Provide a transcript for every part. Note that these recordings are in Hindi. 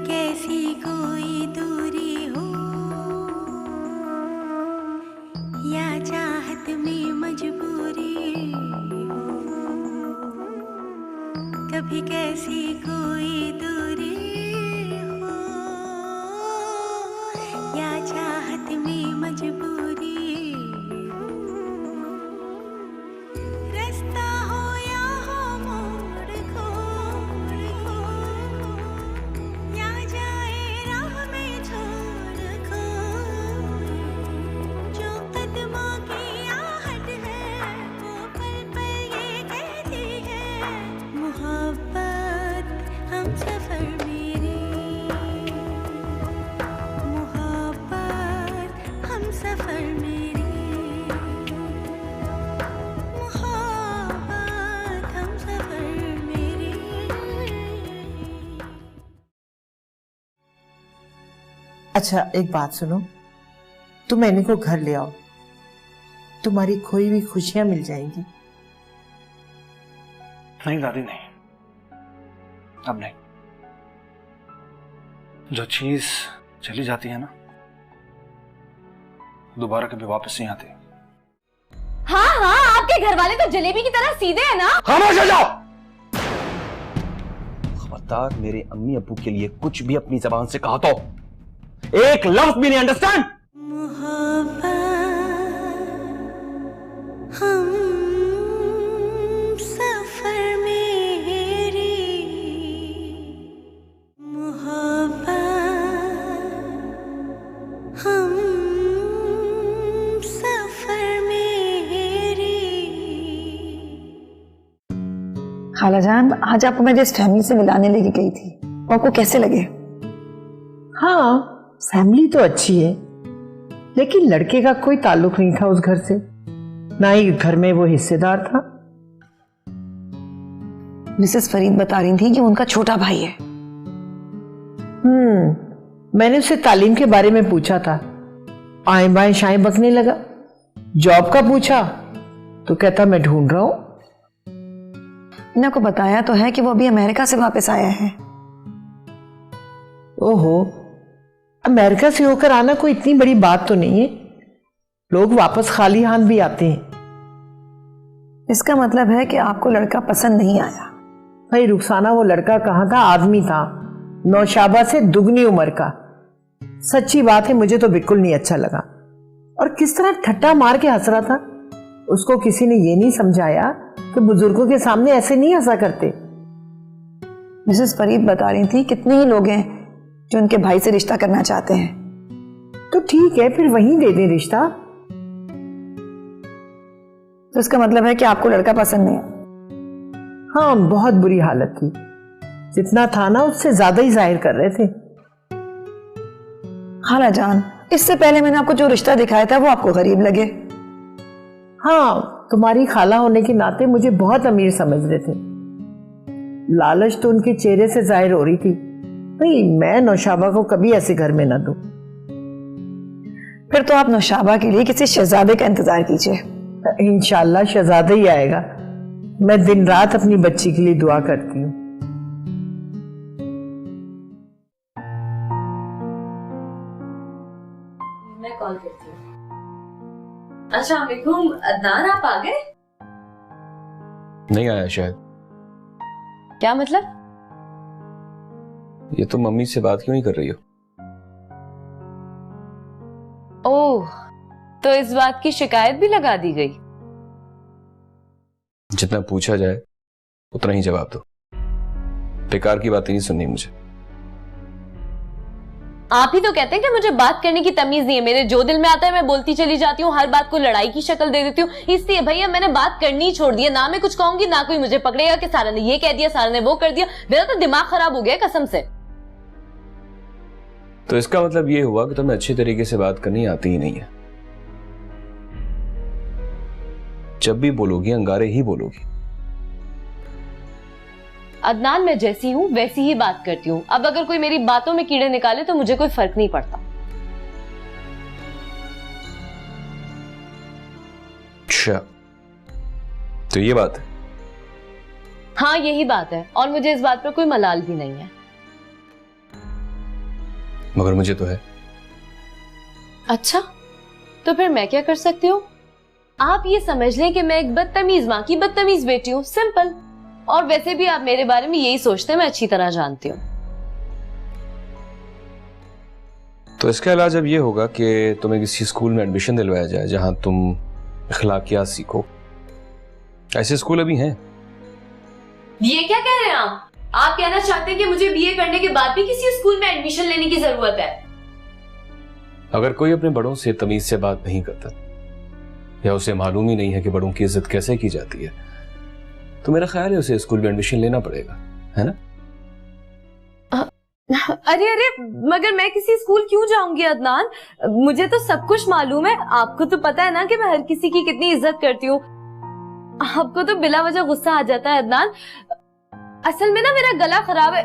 कैसी कोई दूरी हो या चाहत में मजबूरी हो, कभी कैसी कोई दूरी हो या चाहत में मजबूरी हो, रास्ता हो या हो मोड़ खोड़ हो, या जाए राह में छोड़ खोए, जो कदमों की आहट है वो पल पल ये कहती है, मोहब्बत हम सफर मेरे, मोहब्बत हम सफर मेरे, मोहब्बत हम सफर मेरे। अच्छा एक बात सुनो, तुम एनी को घर ले आओ, तुम्हारी खोई हुई खुशियां मिल जाएंगी। नहीं दादी नहीं, अब नहीं। जो चीज चली जाती है ना दोबारा कभी वापस नहीं आती। हाँ हाँ, आपके घर वाले तो जलेबी की तरह सीधे है ना। खामोश हो जाओ। खबरदार मेरे अम्मी अब्बू के लिए कुछ भी अपनी जबान से कहा तो एक लफ्ज भी नहीं। अंडरस्टैंड? मोहब्बत हम सफर मेरी, मोहब्बत हम सफर मेरी। खालाजान, आज आपको मैं जिस फैमिली से मिलाने लेके गई थी वो आपको कैसे लगे? हाँ फैमिली तो अच्छी है, लेकिन लड़के का कोई ताल्लुक नहीं था उस घर से, ना ही घर में वो हिस्सेदार था। मिसेस फरीद बता रही थी कि उनका छोटा भाई है। मैंने उससे तालीम के बारे में पूछा था, आए बाएं शाएं बकने लगा। जॉब का पूछा तो कहता मैं ढूंढ रहा हूं। मैंने आपको बताया तो है कि वो अभी अमेरिका से वापस आया है। ओहो, अमेरिका से होकर आना कोई इतनी बड़ी बात तो नहीं है, लोग वापस खाली हाथ भी आते हैं। इसका मतलब है कि आपको लड़का पसंद नहीं आया। भाई रुखसाना, वो लड़का कहाँ था, आदमी था, नौशाबा से दुगनी उम्र का। सच्ची बात है, मुझे तो बिल्कुल नहीं अच्छा लगा। और किस तरह ठट्टा मार के हंस रहा था। उसको किसी ने ये नहीं समझाया कि बुजुर्गों के सामने ऐसे नहीं हंसा करते। मिसेस फरीद बता रही थी कितने ही लोग हैं जो उनके भाई से रिश्ता करना चाहते हैं। तो ठीक है, फिर वहीं दे दें रिश्ता। तो इसका मतलब है कि आपको लड़का पसंद नहीं है? हाँ, बहुत बुरी हालत थी, जितना था ना उससे ज्यादा ही जाहिर कर रहे थे। खालाजान, इससे पहले मैंने आपको जो रिश्ता दिखाया था वो आपको गरीब लगे। हाँ, तुम्हारी खाला होने के नाते मुझे बहुत अमीर समझ रहे थे। लालच तो उनके चेहरे से जाहिर हो रही थी। भाई मैं नौशाबा को कभी ऐसे घर में ना दूं। फिर तो आप नौशाबा के लिए किसी शहजादे का इंतजार कीजिए। इंशाल्लाह शहजादा ही आएगा। मैं दिन रात अपनी बच्ची के लिए दुआ करती हूँ। मैं कॉल करती हूँ। अच्छा वालेकुम, अदनान आप आ गए? नहीं आया शायद। क्या मतलब? ये तो मम्मी से बात क्यों नहीं कर रही हो? ओह, तो इस बात की शिकायत भी लगा दी गई? जितना पूछा जाए उतना ही जवाब दो। बेकार की बातें नहीं सुननी मुझे। आप ही तो कहते हैं कि मुझे बात करने की तमीज नहीं है। मेरे जो दिल में आता है मैं बोलती चली जाती हूँ, हर बात को लड़ाई की शक्ल दे देती हूँ। इसलिए भैया मैंने बात करनी ही छोड़ दी है। ना मैं कुछ कहूंगी, ना कोई मुझे पकड़ेगा कि सारा ने ये कह दिया, सारा ने वो कर दिया। मेरा तो दिमाग खराब हो गया कसम से। तो इसका मतलब ये हुआ कि तुम्हें अच्छी तरीके से बात करनी आती ही नहीं है। जब भी बोलोगी अंगारे ही बोलोगी। अदनान, मैं जैसी हूँ वैसी ही बात करती हूँ। अब अगर कोई मेरी बातों में कीड़े निकाले तो मुझे कोई फर्क नहीं पड़ता। अच्छा, तो ये बात है? हाँ यही बात है, और मुझे इस बात पर कोई मलाल भी नहीं है। मगर मुझे तो है। अच्छा, तो फिर मैं क्या कर सकती हूँ? आप ये समझ लें कि मैं एक बदतमीज माँ की बदतमीज बेटी हूँ, सिंपल। और वैसे भी आप मेरे बारे में यही सोचते हैं, मैं अच्छी तरह जानती हूँ। तो इसका इलाज अब ये होगा कि तुम्हें किसी स्कूल में एडमिशन दिलवाया जाए जहां तुम अखलाकियात सीखो। ऐसे स्कूल अभी हैं। ये क्या कह रहे हैं आप? आप कहना चाहते हैं कि मुझे बीए करने के बाद भी किसी स्कूल में एडमिशन लेने की जरूरत है? अगर कोई अपने बड़ों से तमीज से बात नहीं करता या उसे मालूम ही नहीं है कि बड़ों की इज्जत कैसे की जाती है, तो मेरा ख्याल है उसे स्कूल में एडमिशन लेना पड़ेगा, है ना? अरे अरे, मगर मैं किसी स्कूल क्यों जाऊंगी अदनान? मुझे तो सब कुछ मालूम है। आपको तो पता है ना कि मैं हर किसी की कितनी इज्जत करती हूँ। आपको तो बिला वजह गुस्सा आ जाता है अदनान। असल में ना मेरा गला खराब है।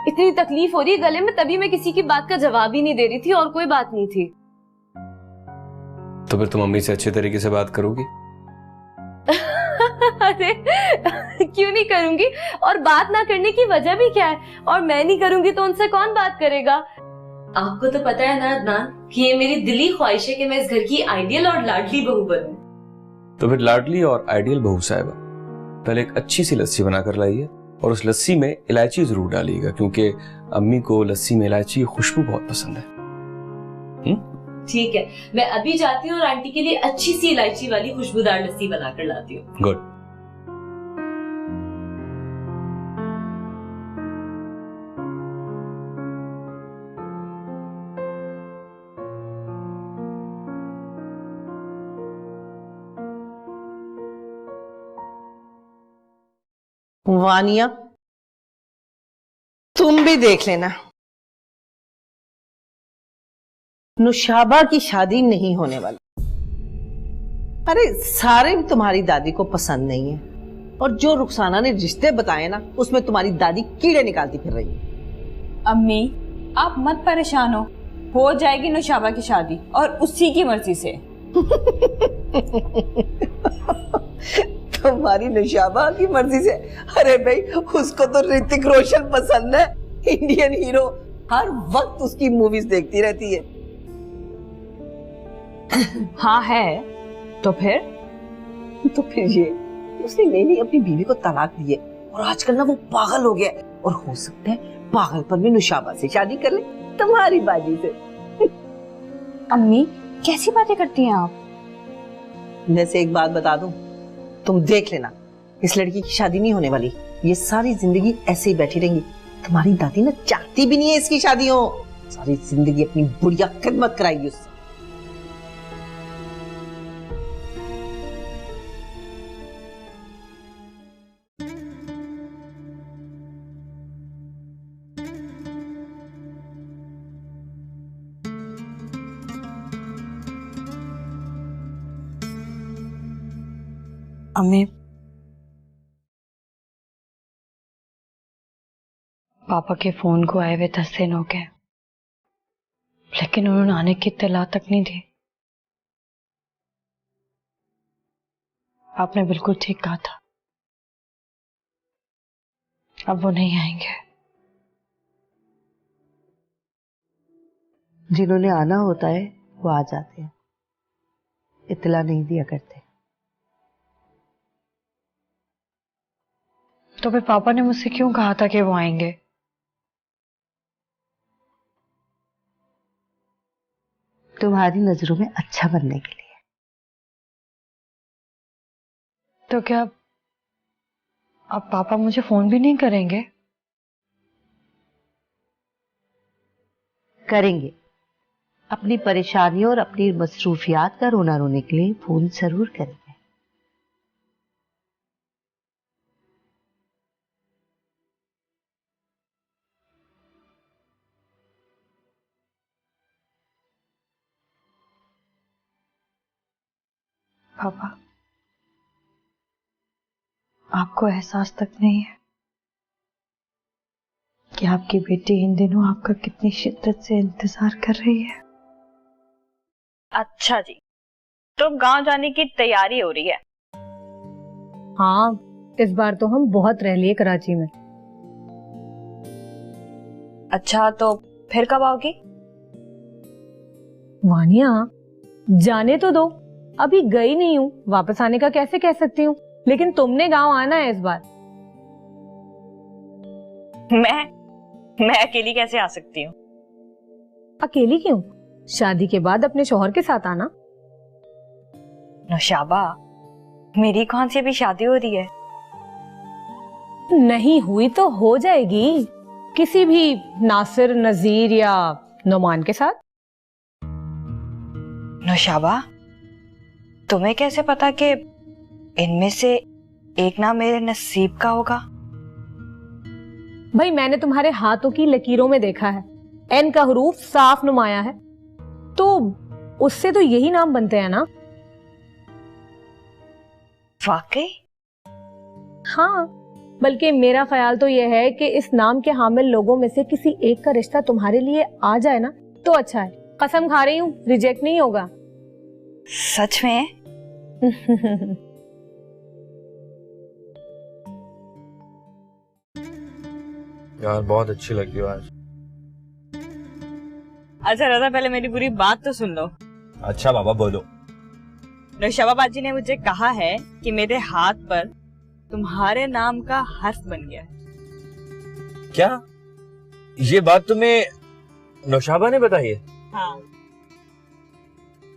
इतनी तकलीफ हो रही है गले में, तभी मैं किसी की बात का जवाब ही नहीं दे रही थी, और कोई बात नहीं थी। तो फिर तुम मम्मी से अच्छे तरीके से बात करोगी? अरे क्यों नहीं करूंगी? और बात ना करने की वजह भी क्या है? और मैं नहीं करूंगी तो उनसे कौन बात करेगा? आपको तो पता है ना अदनान कि ये मेरी दिली ख्वाहिश है कि मैं इस घर की आइडियल और लाडली बहू बनूं। तो फिर लाडली और आइडियल बहू साहिबा, पहले एक अच्छी सी लस्सी बनाकर लाइए और उस लस्सी में इलायची जरूर डालिएगा, क्योंकि अम्मी को लस्सी में इलायची की खुशबू बहुत पसंद है। ठीक है, मैं अभी जाती हूँ और आंटी के लिए अच्छी सी इलायची वाली खुशबूदार लस्सी बनाकर लाती हूँ। गुड। वानिया, तुम भी देख लेना, नुशाबा की शादी नहीं होने वाली। अरे सारे तुम्हारी दादी को पसंद नहीं है, और जो रुखसाना ने रिश्ते बताए ना, उसमें तुम्हारी दादी कीड़े निकालती फिर रही है। अम्मी आप मत परेशान हो जाएगी नुशाबा की शादी, और उसी की मर्जी से। तुम्हारी नुशाबा की मर्जी से? अरे भाई, उसको तो ऋतिक रोशन पसंद है, इंडियन हीरो, हर वक्त उसकी मूवीज देखती रहती है। हाँ है, तो फिर ये उसने नई अपनी बीवी को तलाक दी है, और आजकल ना वो पागल हो गया है, और हो सकता है पागलपन में नुशाबा से शादी कर ले, तुम्हारी बाजी से। अम्मी कैसी बातें करती हैं आप? वैसे एक बात बता दूं, तुम देख लेना, इस लड़की की शादी नहीं होने वाली। ये सारी जिंदगी ऐसे ही बैठी रहेंगी। तुम्हारी दादी ना चाहती भी नहीं है इसकी शादी हो, सारी जिंदगी अपनी बुढ़िया खिदमत कराएगी उससे। अम्मी, पापा के फोन को आए हुए 10 दिन हो गए, लेकिन उन्होंने आने की इत्तला तक नहीं दी। आपने बिल्कुल ठीक कहा था, अब वो नहीं आएंगे। जिन्होंने आना होता है वो आ जाते हैं, इत्तला नहीं दिया करते। तो फिर पापा ने मुझसे क्यों कहा था कि वो आएंगे? तुम्हारी नजरों में अच्छा बनने के लिए। तो क्या अब पापा मुझे फोन भी नहीं करेंगे? करेंगे, अपनी परेशानियों और अपनी मसरूफियात का रोना रोने के लिए फोन जरूर करेंगे। पापा, आपको एहसास तक नहीं है कि आपकी बेटी इन दिनों आपका कितनी शिद्दत से इंतजार कर रही है। अच्छा जी, तो गांव जाने की तैयारी हो रही है? हाँ, इस बार तो हम बहुत रह लिए कराची में। अच्छा, तो फिर कब आओगी? वानिया, जाने तो दो, अभी गई नहीं हूँ, वापस आने का कैसे कह सकती हूँ, लेकिन तुमने गांव आना है इस बार। मैं अकेली कैसे आ सकती हूँ? अकेली क्यों? शादी के बाद अपने शौहर के साथ आना। नौशाबा, मेरी कौन सी अभी शादी हो रही है? नहीं हुई तो हो जाएगी, किसी भी नासिर, नजीर या नोमान के साथ। नौशाबा, तुम्हें कैसे पता कि इनमें से एक नाम मेरे नसीब का होगा? भाई मैंने तुम्हारे हाथों की लकीरों में देखा है, एन का हरूफ साफ नुमाया है, तो उससे तो यही नाम बनते हैं ना। वाकई? हाँ, बल्कि मेरा ख्याल तो यह है कि इस नाम के हामिल लोगों में से किसी एक का रिश्ता तुम्हारे लिए आ जाए ना तो अच्छा है। कसम खा रही हूँ, रिजेक्ट नहीं होगा। सच में? यार बहुत अच्छी लगी आज। अच्छा रजा, पहले मेरी पूरी बात तो सुन लो। अच्छा बाबा बोलो। नौशाबा बाजी ने मुझे कहा है कि मेरे हाथ पर तुम्हारे नाम का हर्फ बन गया है। क्या ये बात तुम्हें नौशाबा ने बताई है? हाँ।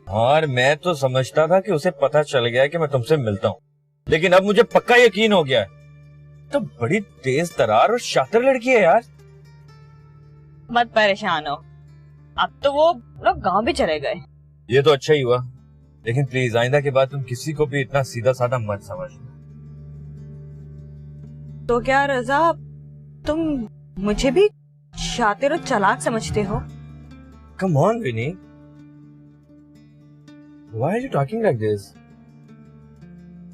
और मैं तो समझता था कि उसे पता चल गया है कि मैं तुमसे मिलता हूँ, लेकिन अब मुझे पक्का यकीन हो गया है। तो बड़ी तेज तरार और शातिर लड़की है यार। मत परेशान हो, अब तो वो लोग गांव भी चले गए। ये तो अच्छा ही हुआ, लेकिन प्लीज आइंदा के बाद तुम किसी को भी इतना सीधा साधा मत समझना। तो क्या रजा, तुम मुझे भी शातिर और चालाक समझते हो? Come on Vini, why are you talking like this?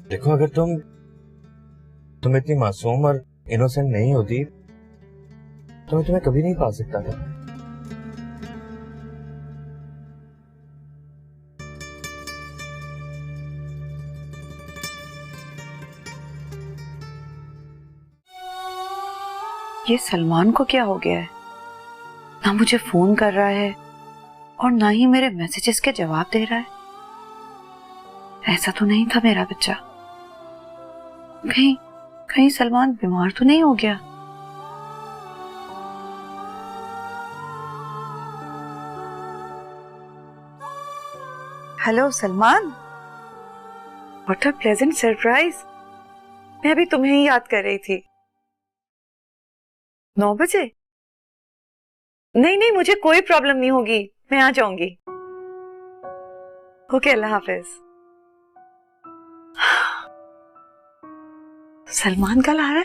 देखो, अगर तुम इतनी मासूम और इनोसेंट नहीं होती तो मैं तुम्हें कभी नहीं पा सकता था। ये सलमान को क्या हो गया है? ना मुझे फोन कर रहा है और ना ही मेरे मैसेजेस के जवाब दे रहा है। ऐसा तो नहीं था मेरा बच्चा। कहीं सलमान बीमार तो नहीं हो गया? Hello Salman, what a pleasant surprise. मैं अभी तुम्हें ही याद कर रही थी। 9 बजे? नहीं, मुझे कोई प्रॉब्लम नहीं होगी, मैं आ जाऊंगी। ओके, अल्लाह हाफिज। सलमान कल आ रहा है?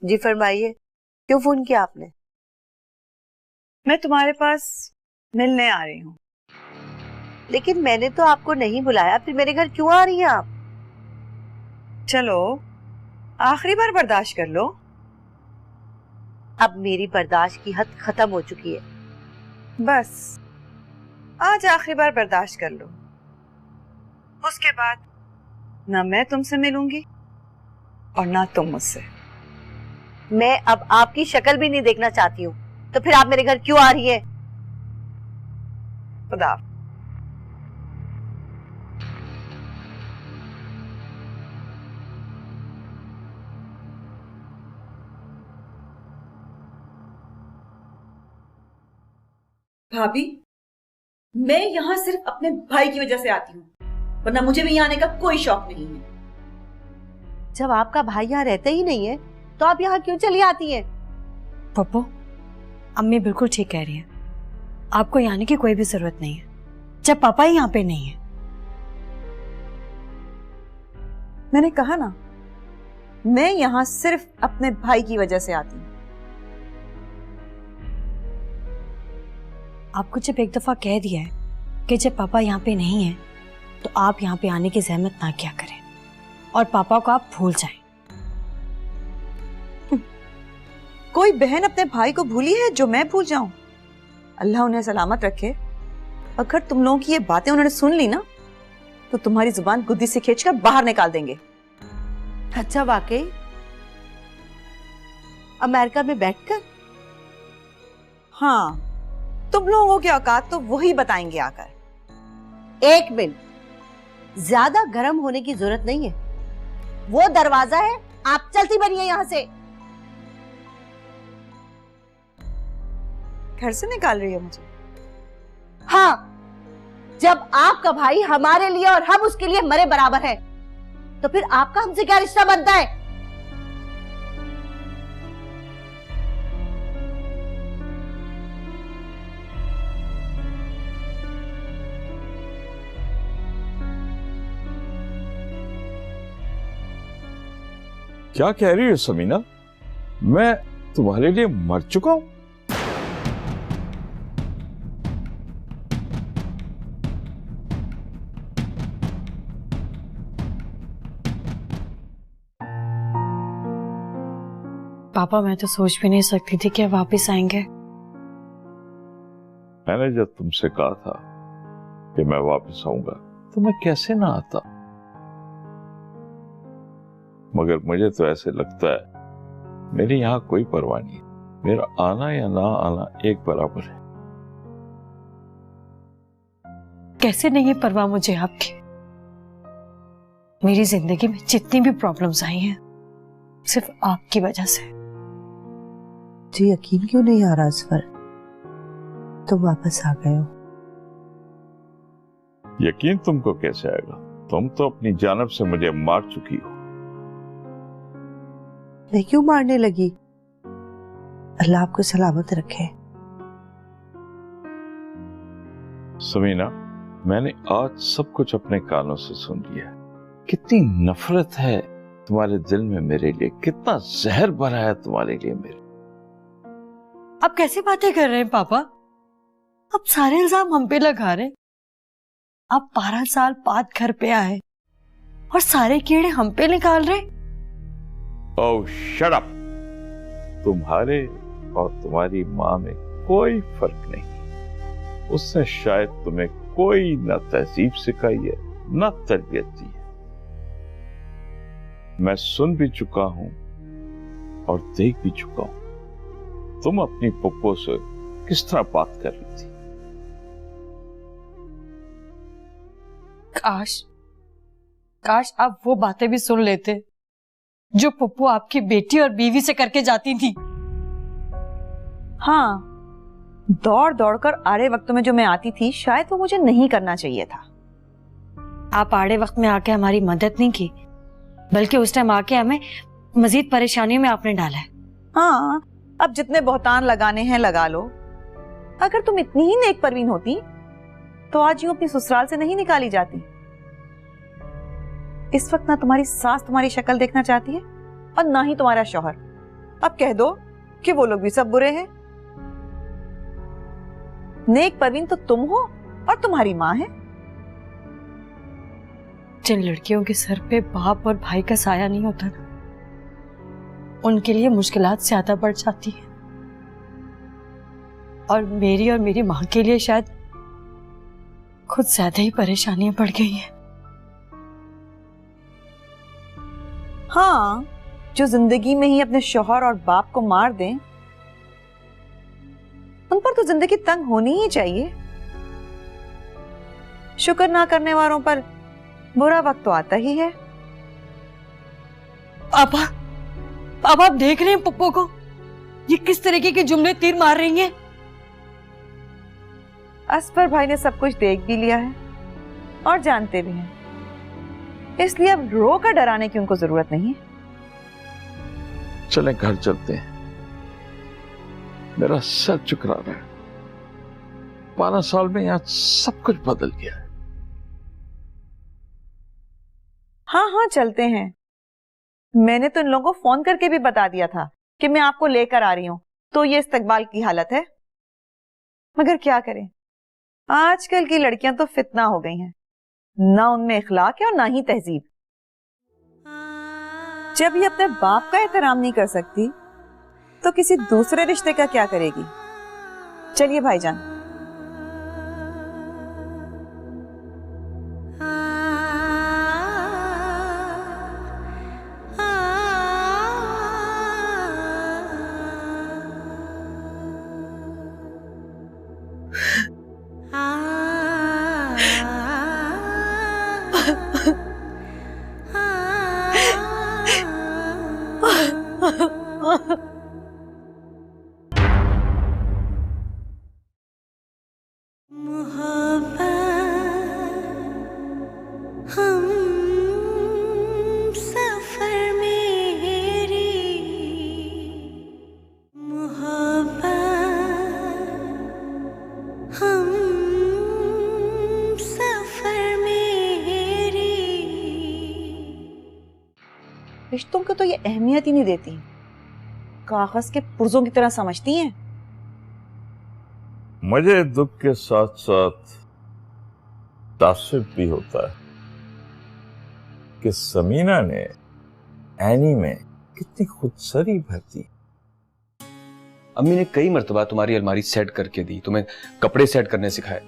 जी फरमाइए, क्यों फोन किया आपने? मैं तुम्हारे पास मिलने आ रही हूँ। लेकिन मैंने तो आपको नहीं बुलाया, फिर मेरे घर क्यों आ रही हैं आप? चलो आखिरी बार बर्दाश्त कर लो। अब मेरी बर्दाश्त की हद खत्म हो चुकी है। बस आज आखिरी बार बर्दाश्त कर लो, उसके बाद ना मैं तुमसे मिलूंगी और ना तुम मुझसे। मैं अब आपकी शक्ल भी नहीं देखना चाहती हूँ, तो फिर आप मेरे घर क्यों आ रही है? खुदा। भाभी, मैं यहाँ सिर्फ अपने भाई की वजह से आती हूँ, वरना मुझे भी यहाँ आने का कोई शौक नहीं है। जब आपका भाई यहाँ रहता ही नहीं है तो आप यहाँ क्यों चली आती हैं? पप्पू, अम्मी बिल्कुल ठीक कह रही है, आपको यहाँ आने की कोई भी जरूरत नहीं है जब पापा ही यहाँ पे नहीं है। मैंने कहा ना, मैं यहाँ सिर्फ अपने भाई की वजह से आती हूँ। आपको जब एक दफा कह दिया है कि जब पापा यहाँ पे नहीं है तो आप यहाँ पे आने की जहमत ना क्या करें और पापा को आप भूल जाएं। कोई बहन अपने भाई को भूली है जो मैं भूल जाऊं? अल्लाह उन्हें सलामत रखे। अगर तुम लोगों की ये बातें उन्होंने सुन ली ना तो तुम्हारी जुबान गुद्दी से खींचकर बाहर निकाल देंगे। अच्छा वाकई अमेरिका में बैठकर? हाँ, तुम लोगों की औकात तो वही बताएंगे आकर। एक मिनट, ज्यादा गर्म होने की जरूरत नहीं है। वो दरवाजा है, आप चलती बनिए यहां से। घर से निकाल रही हो मुझे? हाँ, जब आपका भाई हमारे लिए और हम उसके लिए मरे बराबर है, तो फिर आपका हमसे क्या रिश्ता बनता है? क्या कह रही हो समीना? मैं तुम्हारे लिए मर चुका हूं? पापा मैं तो सोच भी नहीं सकती थी कि वापस आएंगे। मैंने जब तुमसे कहा था कि मैं वापस आऊंगा तो मैं कैसे ना आता, मगर मुझे तो ऐसे लगता है मेरी यहां कोई परवाह नहीं। मेरा आना या ना आना एक बराबर है। कैसे नहीं है परवाह मुझे आपकी? मेरी जिंदगी में जितनी भी प्रॉब्लम्स आई हैं सिर्फ आपकी वजह से। जी यकीन क्यों नहीं आ रहा इस पर? तुम वापस आ गए हो। यकीन तुमको कैसे आएगा? तुम तो अपनी जानब से मुझे मार चुकी हो। मैं क्यों मारने लगी? अल्लाह आपको सलामत रखे। समीना, मैंने आज सब कुछ अपने कानों से सुन लिया। कितनी नफरत है तुम्हारे दिल में मेरे लिए, कितना जहर भरा है तुम्हारे लिए मेरे। आप कैसे बातें कर रहे हैं पापा? आप सारे इल्जाम हम पे लगा रहे हैं। आप 12 साल बाद घर पे आए और सारे कीड़े हम पे निकाल रहे। ओह शट अप। तुम्हारे और तुम्हारी माँ में कोई फर्क नहीं। उसने शायद तुम्हें कोई न तहजीब सिखाई है न तरबियत दी है। मैं सुन भी चुका हूं और देख भी चुका हूं तुम अपनी पप्पो से किस तरह बात कर रही थी। काश आप वो बातें भी सुन लेते जो पप्पू आपकी बेटी और बीवी से करके जाती थी। हाँ, दौड़ दौड़ कर आड़े वक्तों में जो मैं आती थी शायद वो मुझे नहीं करना चाहिए था। आप आड़े वक्त में आके हमारी मदद नहीं की, बल्कि उस टाइम आके हमें मजीद परेशानियों में आपने डाला है। हाँ, अब जितने बहुतान लगाने हैं लगा लो। अगर तुम इतनी ही नेक परवीन होती तो आज यूं अपनी ससुराल से नहीं निकाली जाती। इस वक्त ना तुम्हारी सास तुम्हारी शक्ल देखना चाहती है और ना ही तुम्हारा शौहर। अब कह दो कि वो लोग भी सब बुरे हैं। नेक परवीन तो तुम हो और तुम्हारी माँ है। जिन लड़कियों के सर पे बाप और भाई का साया नहीं होता ना, उनके लिए मुश्किलात ज्यादा बढ़ जाती है। और मेरी माँ के लिए शायद खुद ज्यादा ही परेशानियां बढ़ गई हैं। हाँ, जो जिंदगी में ही अपने शौहर और बाप को मार दें, उन पर तो जिंदगी तंग होनी ही चाहिए। शुक्र ना करने वालों पर बुरा वक्त तो आता ही है। अब आप देख रहे हैं पप्पू को, ये किस तरीके के जुमले तीर मार रही हैं। असफर भाई ने सब कुछ देख भी लिया है और जानते भी हैं, इसलिए अब रो कर डराने की उनको जरूरत नहीं है। चलें घर चलते हैं। मेरा सर चुकरा रहा है। 12 साल में यहाँ सब कुछ बदल गया है। हाँ हाँ चलते हैं। मैंने तो इन लोगों को फोन करके भी बता दिया था कि मैं आपको लेकर आ रही हूं, तो ये इस्तकबाल की हालत है। मगर क्या करें, आजकल की लड़कियां तो फितना हो गई हैं। ना उनमें इखलाक है और ना ही तहजीब। जब ये अपने बाप का एहतराम नहीं कर सकती तो किसी दूसरे रिश्ते का क्या करेगी। चलिए भाईजान। रिश्तों को तो ये अहमियत ही नहीं देती, कागज के पुर्जों की तरह समझती हैं। मुझे दुख के साथ साथ तासुब भी होता है कि समीना ने एनी में कितनी खुदसरी भरती। अम्मी ने कई मर्तबा तुम्हारी अलमारी सेट करके दी, तुम्हें कपड़े सेट करने सिखाए,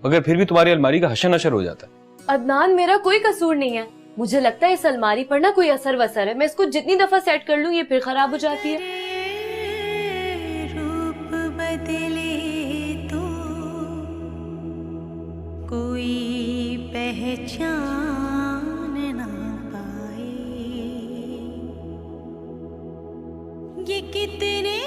मगर फिर भी तुम्हारी अलमारी का हशन नशर हो जाता है। अदनान, मेरा कोई कसूर नहीं है। मुझे लगता है इस अलमारी पर ना कोई असर वसर है। मैं इसको जितनी दफा सेट कर लूं ये फिर खराब हो जाती है। रूप बदले तो कोई पहचान ना पाए, ये कितने